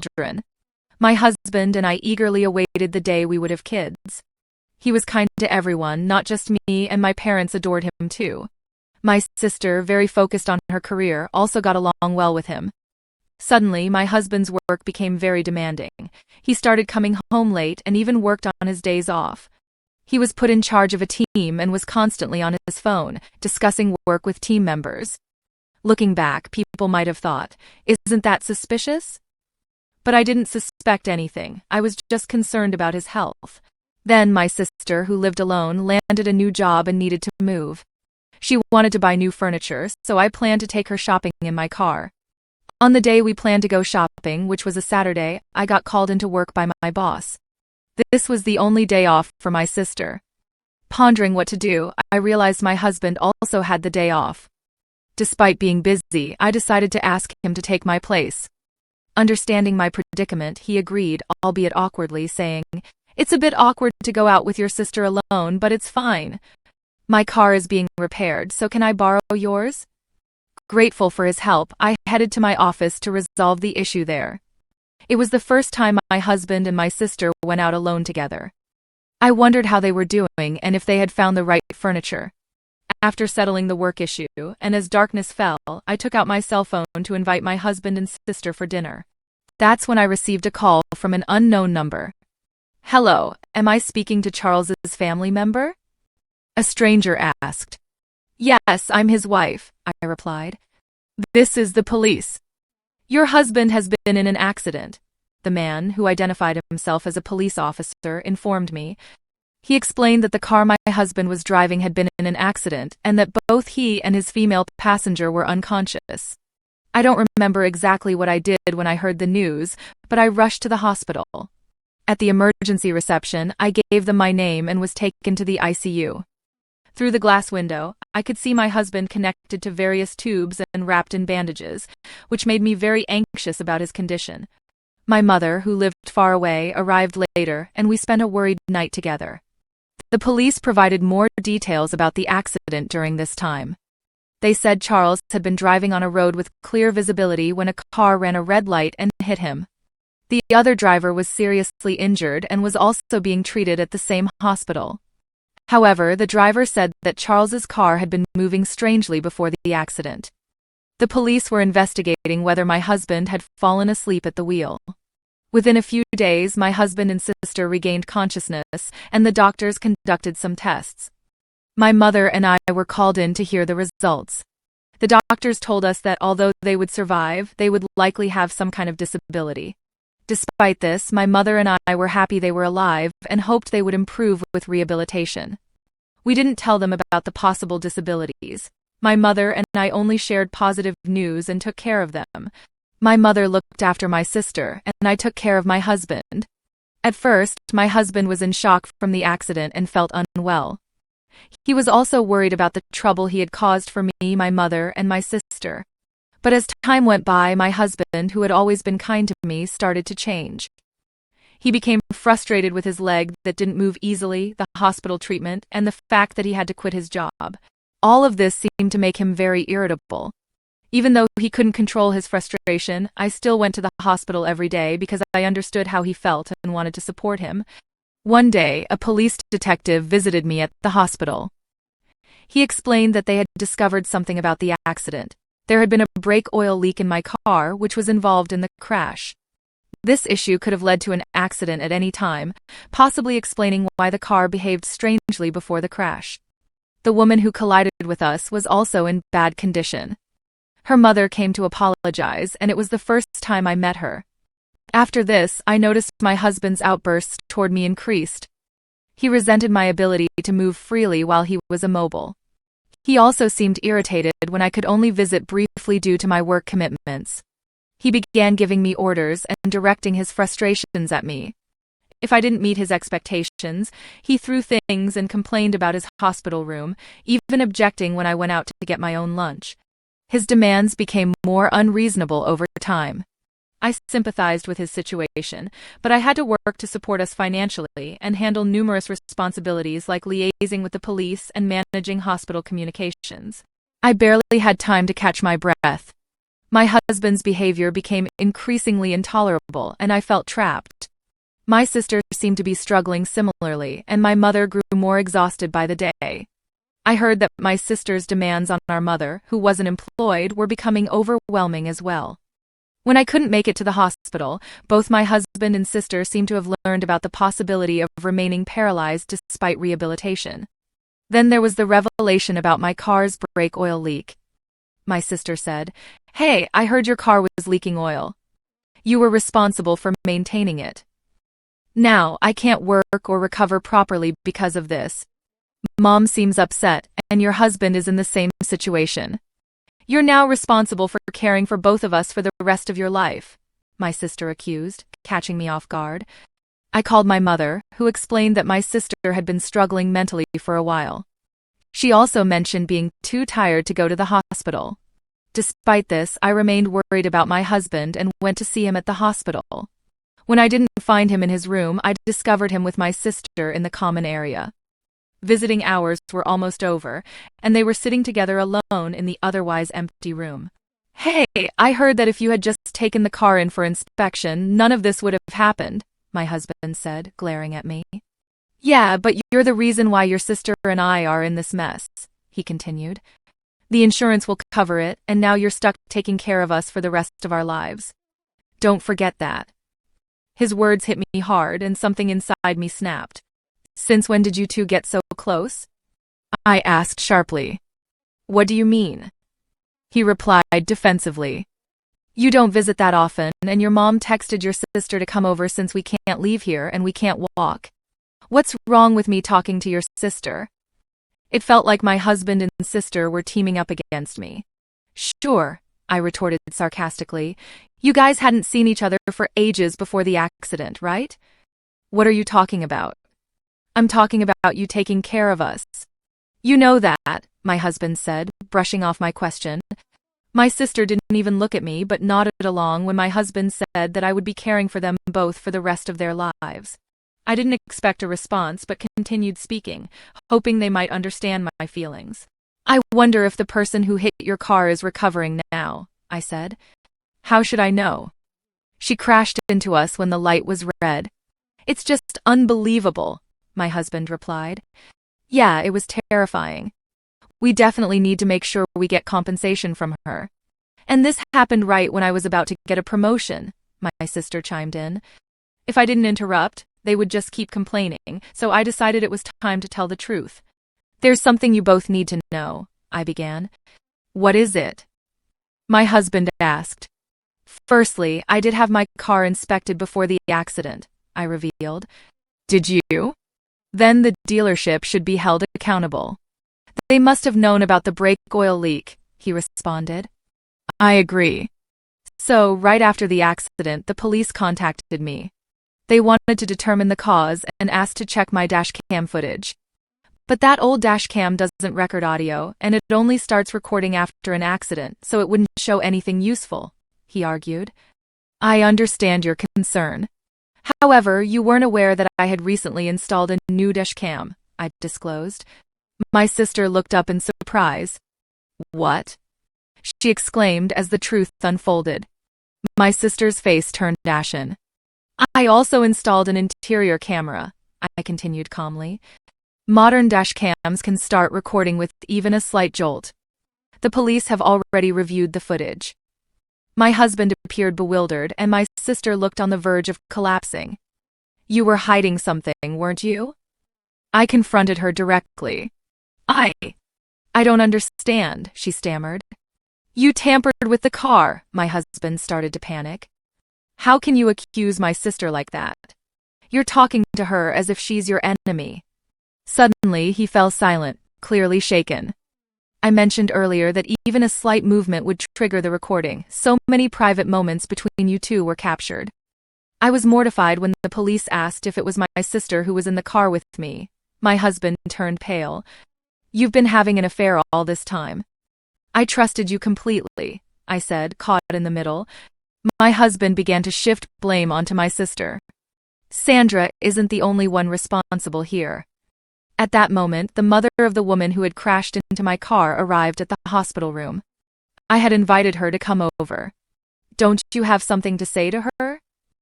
children. My husband and I eagerly awaited the day we would have kids. He was kind to everyone, not just me, and my parents adored him too. My sister, very focused on her career, also got along well with him. Suddenly, my husband's work became very demanding. He started coming home late and even worked on his days off. He was put in charge of a team and was constantly on his phone, discussing work with team members. Looking back, people might have thought, "Isn't that suspicious?" But I didn't suspect anything. I was just concerned about his health. Then my sister, who lived alone, landed a new job and needed to move. She wanted to buy new furniture, so I planned to take her shopping in my car. On the day we planned to go shopping, which was a Saturday, I got called into work by my boss. This was the only day off for my sister. Pondering what to do, I realized my husband also had the day off. Despite being busy, I decided to ask him to take my place. Understanding my predicament, he agreed, albeit awkwardly, saying, "It's a bit awkward to go out with your sister alone, but it's fine. My car is being repaired, so can I borrow yours?" Grateful for his help, I headed to my office to resolve the issue there. It was the first time my husband and my sister went out alone together. I wondered how they were doing and if they had found the right furniture. After settling the work issue, and as darkness fell, I took out my cell phone to invite my husband and sister for dinner. That's when I received a call from an unknown number. "Hello, am I speaking to Charles's family member?" A stranger asked. "Yes, I'm his wife," I replied. "This is the police. Your husband has been in an accident," the man, who identified himself as a police officer, informed me. He explained that the car my husband was driving had been in an accident and that both he and his female passenger were unconscious. I don't remember exactly what I did when I heard the news, but I rushed to the hospital. At the emergency reception, I gave them my name and was taken to the ICU. Through the glass window, I could see my husband connected to various tubes and wrapped in bandages, which made me very anxious about his condition. My mother, who lived far away, arrived later, and we spent a worried night together. The police provided more details about the accident during this time. They said Charles had been driving on a road with clear visibility when a car ran a red light and hit him. The other driver was seriously injured and was also being treated at the same hospital. However, the driver said that Charles's car had been moving strangely before the accident. The police were investigating whether my husband had fallen asleep at the wheel. Within a few days, my husband and sister regained consciousness, and the doctors conducted some tests. My mother and I were called in to hear the results. The doctors told us that although they would survive, they would likely have some kind of disability. Despite this, my mother and I were happy they were alive and hoped they would improve with rehabilitation. We didn't tell them about the possible disabilities. My mother and I only shared positive news and took care of them. My mother looked after my sister, and I took care of my husband. At first, my husband was in shock from the accident and felt unwell. He was also worried about the trouble he had caused for me, my mother, and my sister. But as time went by, my husband, who had always been kind to me, started to change. He became frustrated with his leg that didn't move easily, the hospital treatment, and the fact that he had to quit his job. All of this seemed to make him very irritable. Even though he couldn't control his frustration, I still went to the hospital every day because I understood how he felt and wanted to support him. One day, a police detective visited me at the hospital. He explained that they had discovered something about the accident. There had been a brake oil leak in my car, which was involved in the crash. This issue could have led to an accident at any time, possibly explaining why the car behaved strangely before the crash. The woman who collided with us was also in bad condition. Her mother came to apologize, and it was the first time I met her. After this, I noticed my husband's outbursts toward me increased. He resented my ability to move freely while he was immobile. He also seemed irritated when I could only visit briefly due to my work commitments. He began giving me orders and directing his frustrations at me. If I didn't meet his expectations, he threw things and complained about his hospital room, even objecting when I went out to get my own lunch. His demands became more unreasonable over time. I sympathized with his situation, but I had to work to support us financially and handle numerous responsibilities like liaising with the police and managing hospital communications. I barely had time to catch my breath. My husband's behavior became increasingly intolerable, and I felt trapped. My sister seemed to be struggling similarly, and my mother grew more exhausted by the day. I heard that my sister's demands on our mother, who wasn't employed, were becoming overwhelming as well. When I couldn't make it to the hospital, both my husband and sister seemed to have learned about the possibility of remaining paralyzed despite rehabilitation. Then there was the revelation about my car's brake oil leak. My sister said, "Hey, I heard your car was leaking oil. You were responsible for maintaining it. Now, I can't work or recover properly because of this. Mom seems upset, and your husband is in the same situation. You're now responsible for caring for both of us for the rest of your life," my sister accused, catching me off guard. I called my mother, who explained that my sister had been struggling mentally for a while. She also mentioned being too tired to go to the hospital. Despite this, I remained worried about my husband and went to see him at the hospital. When I didn't find him in his room, I discovered him with my sister in the common area. Visiting hours were almost over, and they were sitting together alone in the otherwise empty room. "Hey, I heard that if you had just taken the car in for inspection, none of this would have happened," my husband said, glaring at me. "Yeah, but you're the reason why your sister and I are in this mess," he continued. "The insurance will cover it, and now you're stuck taking care of us for the rest of our lives. Don't forget that." His words hit me hard, and something inside me snapped. "Since when did you two get so close?" I asked sharply. "What do you mean?" He replied defensively. "You don't visit that often, and your mom texted your sister to come over since we can't leave here and we can't walk. What's wrong with me talking to your sister?" It felt like my husband and sister were teaming up against me. "Sure," I retorted sarcastically. "You guys hadn't seen each other for ages before the accident, right? What are you talking about?" "I'm talking about you taking care of us." "You know that," my husband said, brushing off my question. My sister didn't even look at me but nodded along when my husband said that I would be caring for them both for the rest of their lives. I didn't expect a response but continued speaking, hoping they might understand my feelings. "I wonder if the person who hit your car is recovering now," I said. "How should I know? She crashed into us when the light was red." "It's just unbelievable," my husband replied. "Yeah, it was terrifying. We definitely need to make sure we get compensation from her. And this happened right when I was about to get a promotion," my sister chimed in. If I didn't interrupt, they would just keep complaining, so I decided it was time to tell the truth. "There's something you both need to know," I began. "What is it?" my husband asked. "Firstly, I did have my car inspected before the accident," I revealed. "Did you? Then the dealership should be held accountable. They must have known about the brake oil leak," he responded. "I agree." So, right after the accident, the police contacted me. They wanted to determine the cause and asked to check my dash cam footage. But that old dash cam doesn't record audio, and it only starts recording after an accident, so it wouldn't show anything useful, he argued. "I understand your concern. However, you weren't aware that I had recently installed a new dash cam," I disclosed. My sister looked up in surprise. "What?" she exclaimed as the truth unfolded. My sister's face turned ashen. "I also installed an interior camera," I continued calmly. "Modern dash cams can start recording with even a slight jolt. The police have already reviewed the footage." My husband appeared bewildered, and my sister looked on the verge of collapsing. "You were hiding something, weren't you?" I confronted her directly. I don't understand," she stammered. "You tampered with the car," my husband started to panic. "How can you accuse my sister like that? You're talking to her as if she's your enemy." Suddenly, he fell silent, clearly shaken. I mentioned earlier that even a slight movement would trigger the recording. So many private moments between you two were captured. I was mortified when the police asked if it was my sister who was in the car with me. My husband turned pale. "You've been having an affair all this time." "I trusted you completely," I said, caught in the middle. My husband began to shift blame onto my sister. "Sandra isn't the only one responsible here." At that moment, the mother of the woman who had crashed into my car arrived at the hospital room. I had invited her to come over. Don't you have something to say to her?